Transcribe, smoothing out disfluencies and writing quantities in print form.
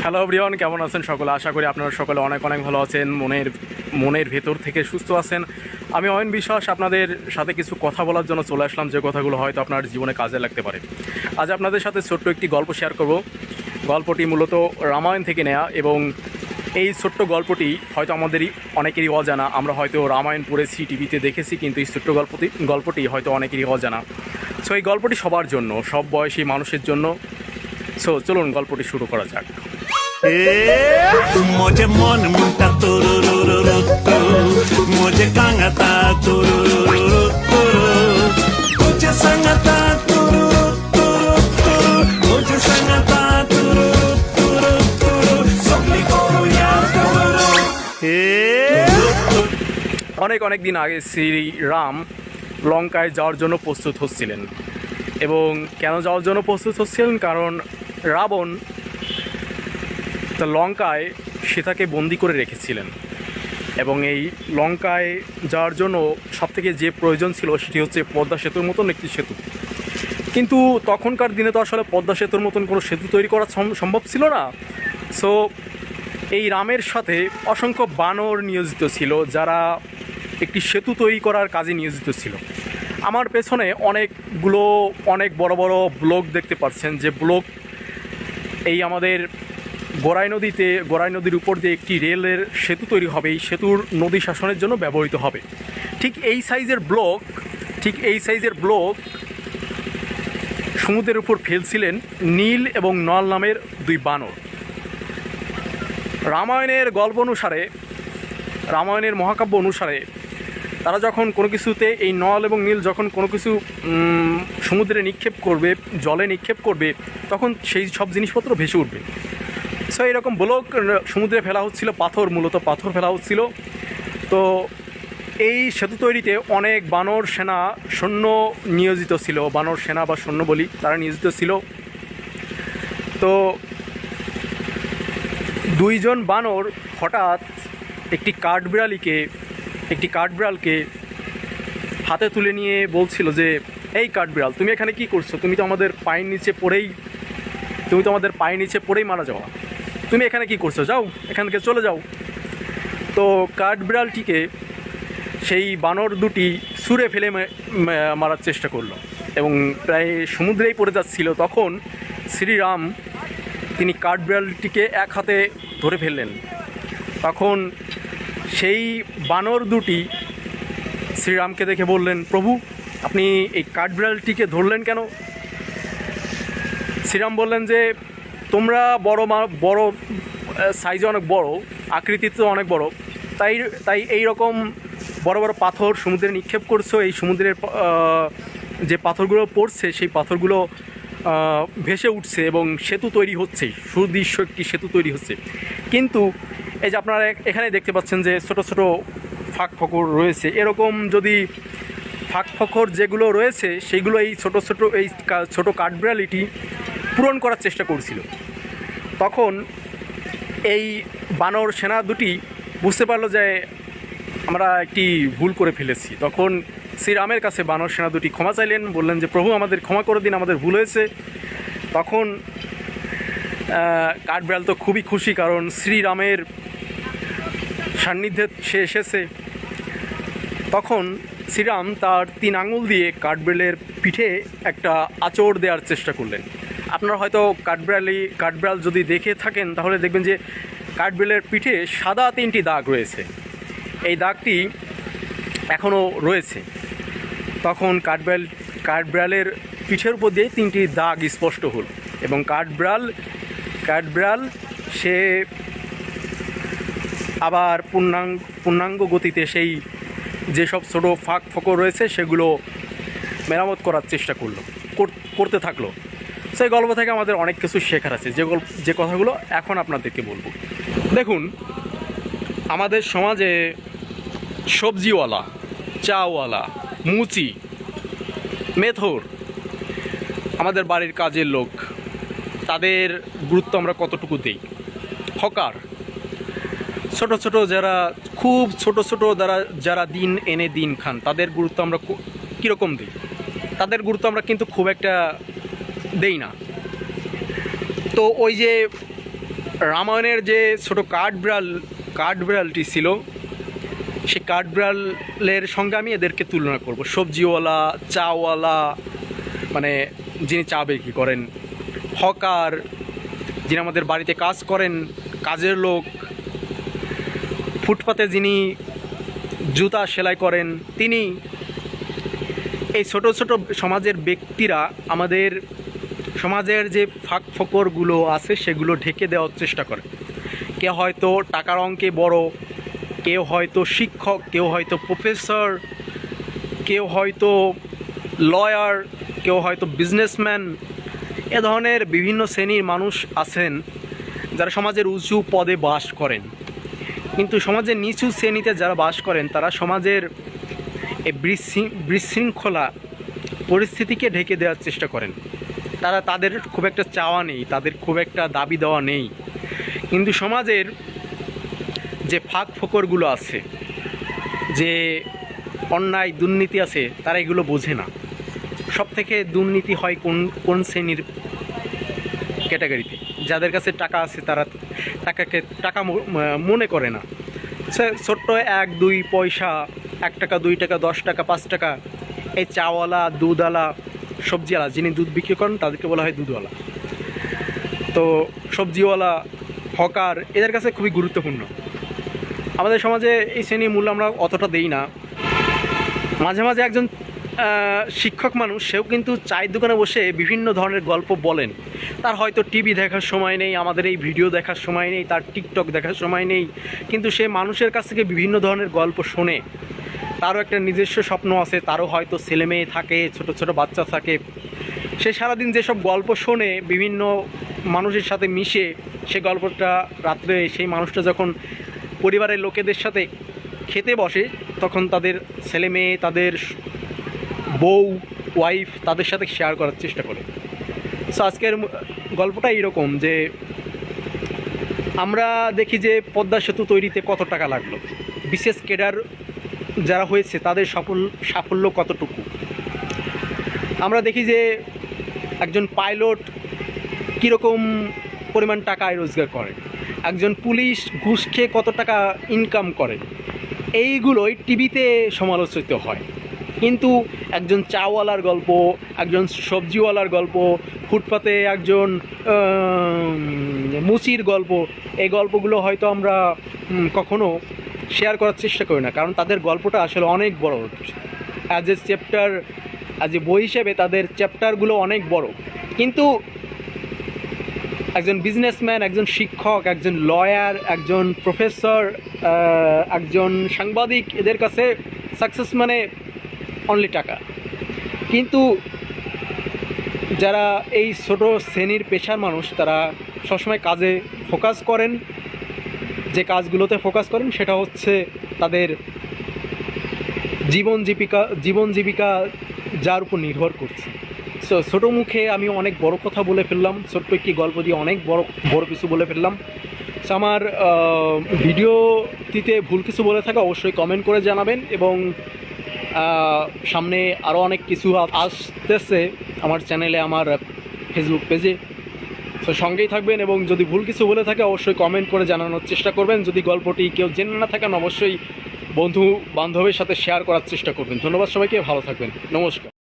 Hello everyone, কেমন আছেন সকলে? আশা করি আপনারা সকলে অনেক অনেক ভালো আছেন, মনের ভেতর থেকে সুস্থ আছেন। আমি অয়ন বিশ্বাস আপনাদের সাথে কিছু কথা বলার জন্য চলে আসলাম, যে কথাগুলো হয়তো আপনার জীবনে কাজে লাগতে পারে। আজ আপনাদের সাথে ছোট্ট একটি গল্প শেয়ার করব। গল্পটি মূলত রামায়ণ থেকে নেয়া, এবং এই ছোট্ট গল্পটি হয়তো আমাদেরই অনেকেরই অজানা। আমরা হয়তো রামায়ণ পড়েছি, টিভিতে দেখেছি, কিন্তু এই ছোট্ট গল্পটি হয়তো অনেকেরই অজানা। সো এই গল্পটি সবার জন্য, সব বয়সী মানুষের জন্য। সো চলুন গল্পটি শুরু করা যাক। मुझे मन मुंटा मुझे कांगता मुझे संगता मुझे संगता सबली करो यार অনেক অনেক দিন আগে শ্রীরাম লঙ্কায় যাওয়ার জন্য প্রস্তুত হচ্ছিলেন। এবং কেন যাওয়ার জন্য প্রস্তুত হচ্ছিলেন? কারণ রাবণ তা লঙ্কায় সীতাকে বন্দি করে রেখেছিলেন, এবং এই লঙ্কায় যাওয়ার জন্য সবথেকে যে প্রয়োজন ছিল সেটি হচ্ছে পদ্মা সেতুর মতন একটি সেতু। কিন্তু তখনকার দিনে তো আসলে পদ্মা সেতুর মতন কোনো সেতু তৈরি করা সম্ভব ছিল না। সো এই রামের সাথে অসংখ্য বানর নিয়োজিত ছিল, যারা একটি সেতু তৈরি করার কাজে নিয়োজিত ছিল। আমার পেছনে অনেক বড় বড় ব্লক দেখতে পাচ্ছেন, যে ব্লক এই আমাদের গোরাই নদীর উপর দিয়ে একটি রেলের সেতু তৈরি হবে, এই সেতুর নদী শাসনের জন্য ব্যবহৃত হবে। ঠিক এই সাইজের ব্লক সমুদ্রের উপর ফেলছিলেন নীল এবং নল নামের দুই বানর। রামায়ণের মহাকাব্য অনুসারে তারা যখন কোনো কিছুতে, এই নল এবং নীল যখন কোনো কিছু সমুদ্রে নিক্ষেপ করবে, জলে নিক্ষেপ করবে, তখন সেই সব জিনিসপত্র ভেসে উঠবে। সো এরকম ব্লক সমুদ্রে ফেলা হচ্ছিল, মূলত পাথর ফেলা হচ্ছিল। তো এই সেতু তৈরিতে অনেক বানর সৈন্য নিয়োজিত ছিল। বানর সেনা বা সৈন্য বলি, তারা নিয়োজিত ছিল। তো দুইজন বানর হঠাৎ একটি কাঠবিড়ালকে হাতে তুলে নিয়ে বলছিল যে, এই কাঠবিড়াল, তুমি এখানে কি করছো? তুমি তো আমাদের পায়ের নিচে পড়েই মারা যাওয়া। তুমি এখানে কি করছো? যাও, এখান থেকে চলে যাও। তো কাঠবিড়ালটিকে সেই বানর দুটি ছুঁড়ে ফেলে মারার চেষ্টা করলো, এবং প্রায় সমুদ্রেই পড়ে যাচ্ছিল। তখন শ্রীরাম তিনি কাঠবিড়ালটিকে এক হাতে ধরে ফেললেন। তখন সেই বানর দুটি শ্রীরামকে দেখে বললেন, প্রভু, আপনি এই কাঠবিড়ালটিকে ধরলেন কেন? শ্রীরাম বললেন যে, তোমরা বড় সাইজে অনেক বড়, আকৃতিতে অনেক বড়, তাই এই রকম বড় বড় পাথর সমুদ্রে নিক্ষেপ করছো। এই সমুদ্রের যে পাথরগুলো পড়ছে, সেই পাথরগুলো ভেসে উঠছে এবং সেতু তৈরি হচ্ছে, সুদৃশ্য একটি সেতু তৈরি হচ্ছে। কিন্তু এই যে আপনারা এখানে দেখতে পাচ্ছেন যে ছোট ছোট ফাঁক ফোকর রয়েছে, এরকম যদি ফাঁক ফোকর যেগুলো রয়েছে, সেইগুলো এই ছোট কাঠবিড়ালিটি পূরণ করার চেষ্টা করছিল। তখন এই বানর সেনা দুটি বুঝতে পারলো যে আমরা একটি ভুল করে ফেলেছি। তখন শ্রীরামের কাছে বানর সেনা দুটি ক্ষমা চাইলেন, বললেন যে, প্রভু, আমাদের ক্ষমা করে দিন, আমাদের ভুল হয়েছে। তখন কাঠবিড়াল তো খুবই খুশি, কারণ শ্রীরামের সান্নিধ্যে সে এসেছে। তখন শ্রীরাম তার 3 আঙুল দিয়ে কাঠবিড়ালের পিঠে একটা আঁচড় দেওয়ার চেষ্টা করলেন। আপনারা হয়তো কাঠবিড়াল যদি দেখে থাকেন, তাহলে দেখবেন যে কাঠবিড়ালের পিঠে সাদা 3টি দাগ রয়েছে। এই দাগটি এখনও রয়েছে। তখন কাঠবিড়ালের পিঠের উপর দিয়ে 3টি দাগ স্পষ্ট হল, এবং কাঠবিড়াল সে আবার পূর্ণাঙ্গ গতিতে সেই যেসব ছোটো ফাঁক ফোকর রয়েছে সেগুলো মেরামত করার চেষ্টা করতে থাকলো। সেই গল্প থেকে আমাদের অনেক কিছু শেখার আছে, যে কথাগুলো এখন আপনাদেরকে বলবো। দেখুন, আমাদের সমাজে সবজিওয়ালা, চাওয়ালা, মুচি, মেথর, আমাদের বাড়ির কাজের লোক, তাদের গুরুত্ব আমরা কতটুকু দিই? হকার, খুব ছোট যারা দিন এনে দিন খান, তাদের গুরুত্ব আমরা কীরকম দিই? তাদের গুরুত্ব আমরা কিন্তু খুব একটা দেই না। তো ওই যে রামায়ণের যে ছোট কাঠবিড়ালটি ছিল, সেই কাঠবিড়ালের সঙ্গে আমি এদেরকে তুলনা করব। সবজিওয়ালা, চাওয়ালা, মানে যিনি চা বিক্রি করেন, হকার, যিনি আমাদের বাড়িতে কাজ করেন, কাজের লোক, ফুটপাতে যিনি জুতা সেলাই করেন তিনি, এই ছোট ছোট সমাজের ব্যক্তিরা আমাদের সমাজের যে ফাঁক ফোকরগুলো আছে সেগুলো ঢেকে দেওয়ার চেষ্টা করে। কেউ হয়তো টাকার অঙ্কে বড়, কেউ হয়তো শিক্ষক, কেউ হয়তো প্রফেসর, কেউ হয়তো লয়ার, কেউ হয়তো বিজনেসম্যান। এ ধরনের বিভিন্ন শ্রেণীর মানুষ আছেন যারা সমাজের উঁচু পদে বাস করেন, কিন্তু সমাজের নিচু শ্রেণীতে যারা বাস করেন তারা সমাজের এই বিশৃঙ্খলা পরিস্থিতিকে ঢেকে দেওয়ার চেষ্টা করেন। তাদের খুব একটা চাওয়া নেই, তাদের খুব একটা দাবি দেওয়া নেই, কিন্তু সমাজের যে ফাঁক ফোকরগুলো আছে, যে অন্যায় দুর্নীতি আছে, তারা এগুলো বোঝে না। সব থেকে দুর্নীতি হয় কোন শ্রেণীর ক্যাটাগরিতে? যাদের কাছে টাকা আছে তারা টাকা মনে করে না। ছোট্ট 1-2 পয়সা, 1 টাকা, 2 টাকা, 10 টাকা, 5 টাকা, এই চাওয়ালা, দুধওয়ালা, সবজিওয়ালা, যিনি দুধ বিক্রি করেন তাদেরকে বলা হয় দুধওয়ালা। তো সবজিওয়ালা, হকার, এদের কাছে খুবই গুরুত্বপূর্ণ। আমাদের সমাজে এই শ্রেণীর মূল্য আমরা অতটা দেই না। মাঝে মাঝে একজন শিক্ষক মানুষ, সেও কিন্তু চায়ের দোকানে বসে বিভিন্ন ধরনের গল্প বলেন। তার হয়তো টিভি দেখার সময় নেই, আমাদের এই ভিডিও দেখার সময় নেই, তার টিকটক দেখার সময় নেই, কিন্তু সে মানুষের কাছ থেকে বিভিন্ন ধরনের গল্প শোনে। তারও একটা নিজস্ব স্বপ্ন আছে, তারও হয়তো ছেলে মেয়ে থাকে, ছোট ছোট বাচ্চা থাকে। সে সারাদিন যেসব গল্প শোনে, বিভিন্ন মানুষের সাথে মিশে, সে গল্পটা রাত্রে সেই মানুষটা যখন পরিবারের লোকেদের সাথে খেতে বসে, তখন তাদের ছেলে মেয়ে, তাদের বউ, ওয়াইফ, তাদের সাথে শেয়ার করার চেষ্টা করে। সো আজকের গল্পটা এইরকম যে আমরা দেখি যে পদ্মা সেতু তৈরিতে কত টাকা লাগলো, বিশেষ ক্যাডার যারা হয়েছে তাদের সাফল্য কতটুকু। আমরা দেখি যে একজন পাইলট কীরকম পরিমাণ টাকা আয় রোজগার করে, একজন পুলিশ ঘুষ খেয়ে কত টাকা ইনকাম করে, এইগুলোই টিভিতে সমালোচিত হয়। কিন্তু একজন চাওয়ালার গল্প, একজন সবজিওয়ালার গল্প, ফুটপাতে একজন মুচির গল্প, এই গল্পগুলো হয়তো আমরা কখনো শেয়ার করার চেষ্টা করি না, কারণ তাদের গল্পটা আসলে অনেক বড়। অ্যাজ এ বই হিসেবে তাদের চ্যাপ্টারগুলো অনেক বড়। কিন্তু একজন বিজনেসম্যান, একজন শিক্ষক, একজন লয়ার, একজন প্রফেসর, একজন সাংবাদিক, এদের কাছে সাকসেস মানে অনলি টাকা। কিন্তু যারা এই ছোট শ্রেণীর পেশার মানুষ, তারা সবসময় কাজে ফোকাস করেন। যে কাজগুলোতে ফোকাস করেন সেটা হচ্ছে তাদের জীবন জীবিকা যার উপর নির্ভর করছে। সো ছোটো মুখে আমি অনেক বড় কথা বলে ফেললাম, ছোট্ট একটি গল্প দিয়ে অনেক বড় কিছু বলে ফেললাম। সো আমার ভিডিওটিতে ভুল কিছু বলে থাকে অবশ্যই কমেন্ট করে জানাবেন, এবং সামনে আরও অনেক কিছু আসতেছে আমার চ্যানেলে, আমার ফেসবুক পেজে। তো সঙ্গেই থাকবেন, এবং যদি ভুল কিছু বলে থাকে অবশ্যই কমেন্ট করে জানানোর চেষ্টা করবেন। যদি গল্পটি কেউ জেনে না থাকেন অবশ্যই বন্ধু বান্ধবের সাথে শেয়ার করার চেষ্টা করবেন। ধন্যবাদ সবাইকে, ভালো থাকবেন, নমস্কার।